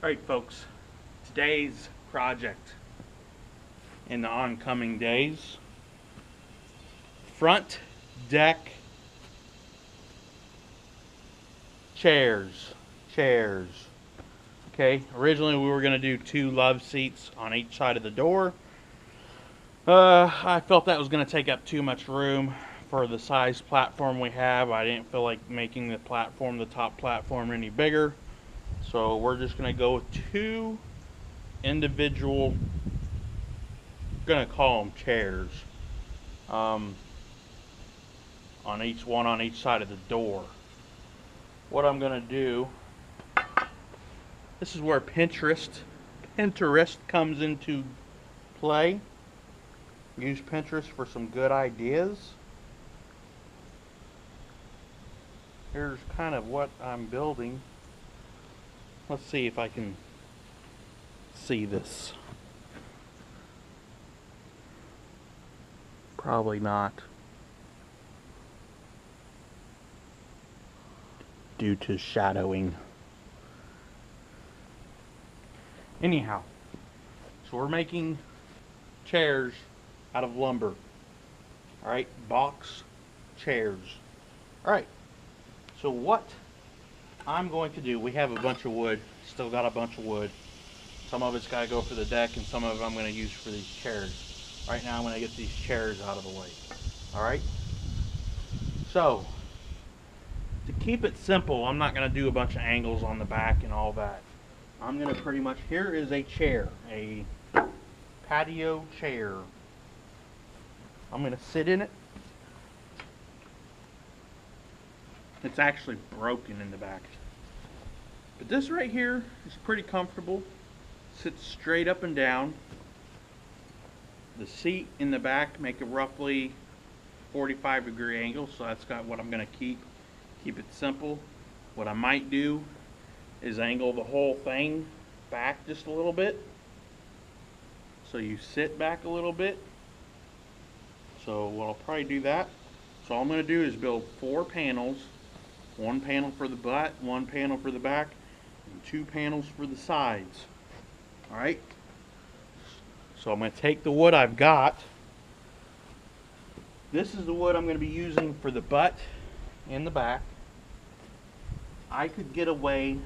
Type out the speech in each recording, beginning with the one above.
Alright folks, today's project in the oncoming days, front deck chairs. Okay, originally we were going to do 2 love seats on each side of the door. I felt that was going to take up too much room for the size platform we have. I didn't feel like making the top platform any bigger. So we're just going to go with 2 individual, gonna call them chairs, on each side of the door. What I'm gonna do, this is where Pinterest comes into play. Use Pinterest for some good ideas. Here's kind of what I'm building. Let's see if I can see this. Probably not, due to shadowing. Anyhow, so we're making chairs out of lumber. Alright, box chairs. Alright, so what I'm going to do, we have a bunch of wood, still got a bunch of wood. Some of it's got to go for the deck, and some of it I'm going to use for these chairs. Right now I'm going to get these chairs out of the way. Alright? So, to keep it simple, I'm not going to do a bunch of angles on the back and all that. I'm going to pretty much, here is a chair, a patio chair. I'm going to sit in it. It's actually broken in the back. But this right here is pretty comfortable. Sits straight up and down. The seat in the back make a roughly 45-degree angle, so that's got what I'm going to keep. Keep it simple. What I might do is angle the whole thing back just a little bit, so you sit back a little bit. So I'll probably do that. So all I'm going to do is build 4 panels. 1 panel for the butt, 1 panel for the back, and 2 panels for the sides. Alright? So I'm going to take the wood I've got. This is the wood I'm going to be using for the butt and the back. I could get away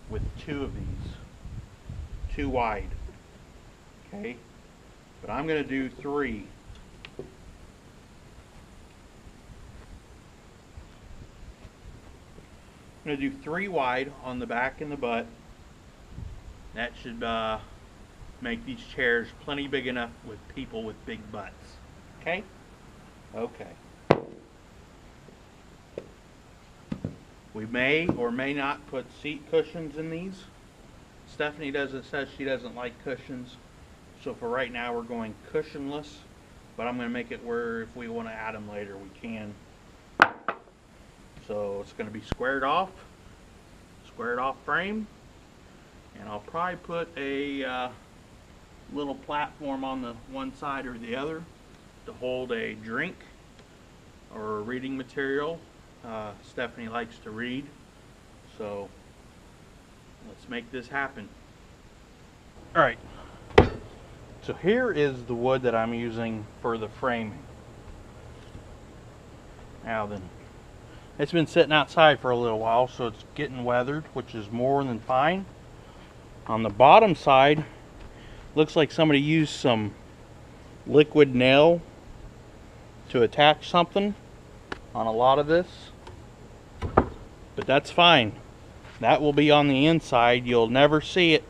with 2 of these. 2 wide. Okay? But I'm going to do 3. I'm going to do 3 wide on the back and the butt. That should make these chairs plenty big enough with people with big butts. Okay? Okay. We may or may not put seat cushions in these. Stephanie says she doesn't like cushions. So for right now we're going cushionless. But I'm going to make it where if we want to add them later we can. So it's going to be squared off frame. And I'll probably put a little platform on the one side or the other to hold a drink or reading material. Stephanie likes to read, so let's make this happen. Alright, so here is the wood that I'm using for the framing. Now then, it's been sitting outside for a little while, so it's getting weathered, which is more than fine. On the bottom side, looks like somebody used some liquid nail to attach something on a lot of this. But that's fine. That will be on the inside. You'll never see it.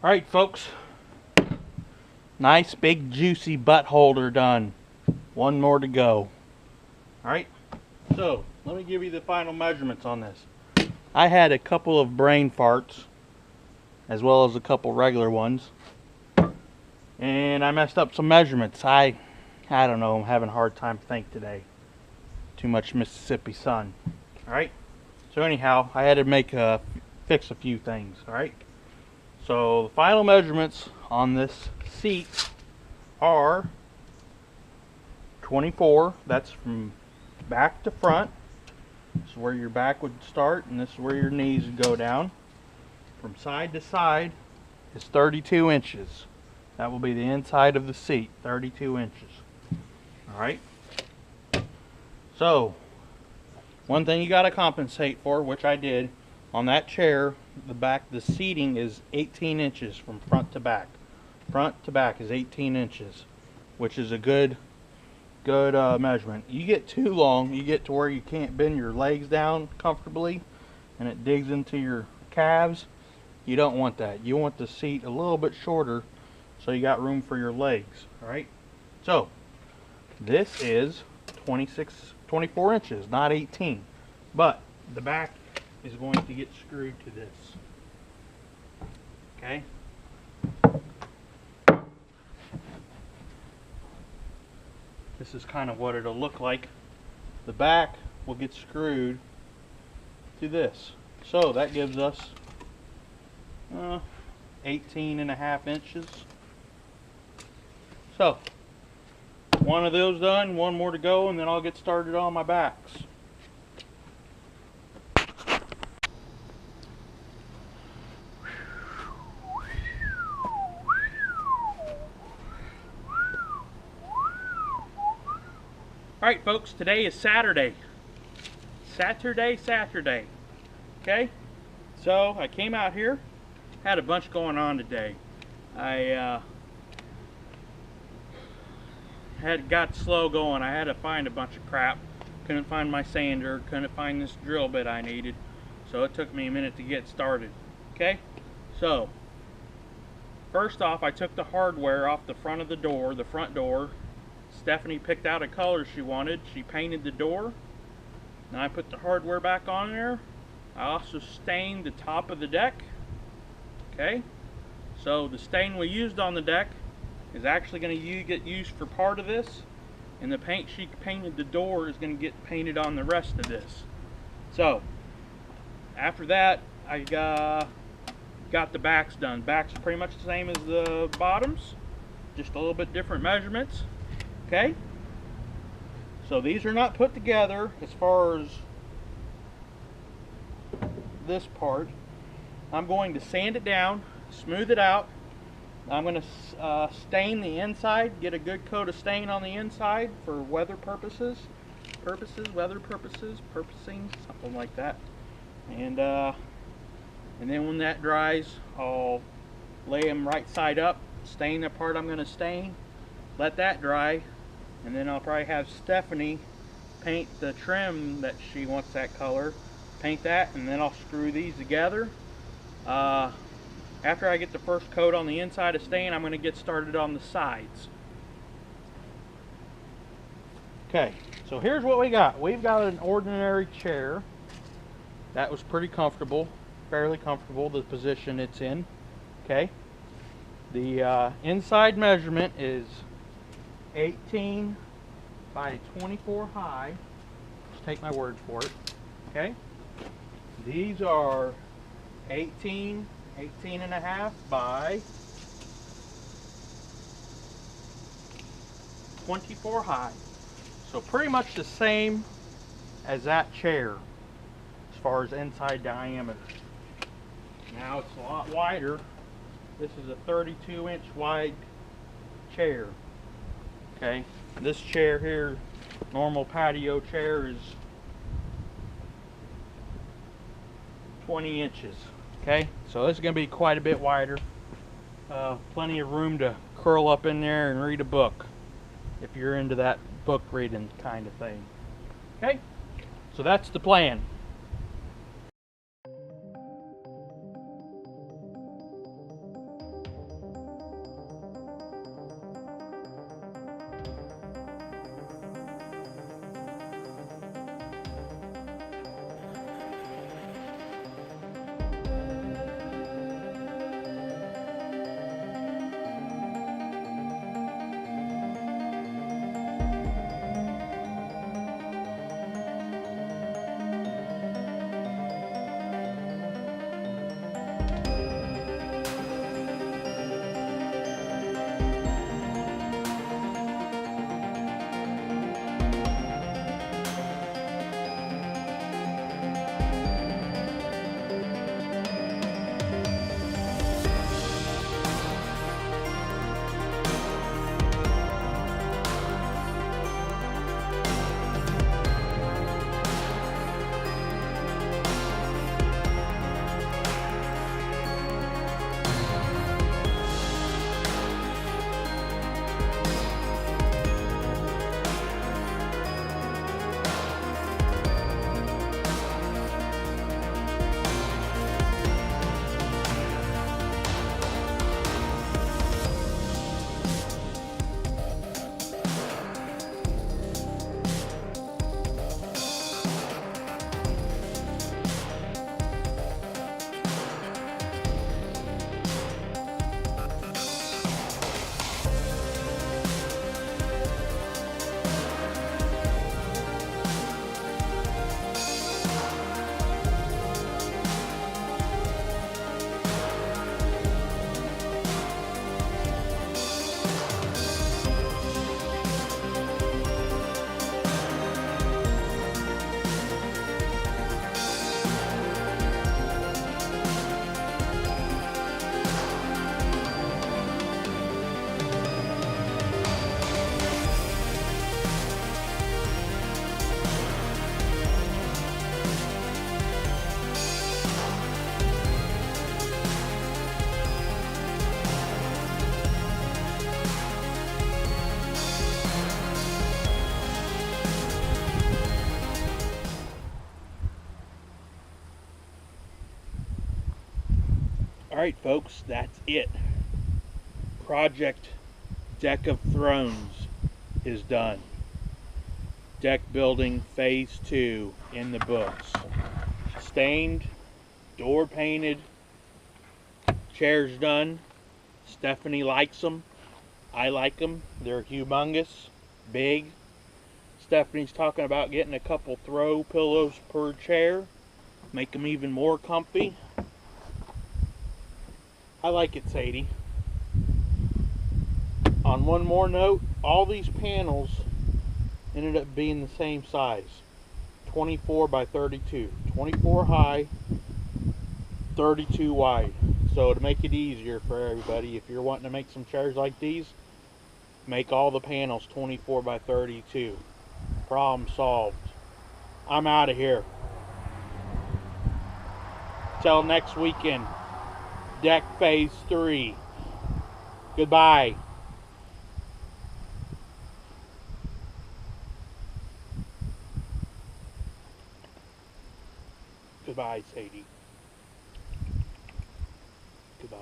Alright folks, nice big juicy butt holder done. One more to go. Alright, so let me give you the final measurements on this. I had a couple of brain farts as well as a couple regular ones, and I messed up some measurements. I don't know, I'm having a hard time to think today. Too much Mississippi sun. Alright, so anyhow, I had to fix a few things. Alright, so the final measurements on this seat are 24. That's from back to front. This is where your back would start, and this is where your knees would go down. From side to side is 32 inches. That will be the inside of the seat, 32 inches. Alright. So, one thing you got to compensate for, which I did, on that chair, the seating is 18 inches from front to back. Front to back is 18 inches, which is a good measurement. You get too long, you get to where you can't bend your legs down comfortably, and it digs into your calves. You don't want that. You want the seat a little bit shorter, so you got room for your legs. All right. So this is 24 inches, not 18, but the back is going to get screwed to this. Okay. This is kind of what it'll look like. The back will get screwed to this. So that gives us 18.5 inches. So one of those done, one more to go, and then I'll get started on my backs. Alright folks, today is Saturday. Saturday. Okay? So I came out here, had a bunch going on today. I got slow going. I had to find a bunch of crap. Couldn't find my sander, couldn't find this drill bit I needed. So it took me a minute to get started. Okay? So first off, I took the hardware off the front of the door, the front door. Stephanie picked out a color she wanted. She painted the door. Now I put the hardware back on there. I also stained the top of the deck. Okay, so the stain we used on the deck is actually going to get used for part of this, and the paint she painted the door is going to get painted on the rest of this. So after that, I got the backs done. Backs pretty much the same as the bottoms, just a little bit different measurements. Okay, so these are not put together as far as this part. I'm going to sand it down, smooth it out. I'm going to stain the inside, get a good coat of stain on the inside for weather purposes, purposing, something like that. And then when that dries, I'll lay them right side up, stain the part I'm going to stain, let that dry. And then I'll probably have Stephanie paint the trim that she wants that color, paint that, and then I'll screw these together. After I get the first coat on the inside of stain, I'm going to get started on the sides. Okay, so here's what we got. We've got an ordinary chair. That was pretty comfortable, fairly comfortable, the position it's in. Okay, the inside measurement is 18 by 24 high. Just take my word for it. Okay, these are 18 and a half by 24 high. So pretty much the same as that chair as far as inside diameter. Now it's a lot wider. This is a 32-inch wide chair. Okay, this chair here, normal patio chair, is 20 inches. Okay, so this is going to be quite a bit wider. Plenty of room to curl up in there and read a book if you're into that book reading kind of thing. Okay, so that's the plan. Alright folks, that's it. Project Deck of Thrones is done. Deck building phase 2 in the books. Stained, door painted, chairs done. Stephanie likes them. I like them. They're humongous, big. Stephanie's talking about getting a couple throw pillows per chair. Make them even more comfy. I like it, Sadie. On one more note, all these panels ended up being the same size. 24 by 32. 24 high, 32 wide. So to make it easier for everybody, if you're wanting to make some chairs like these, make all the panels 24 by 32. Problem solved. I'm out of here. Till next weekend. Deck phase 3. Goodbye. Goodbye, Sadie. Goodbye.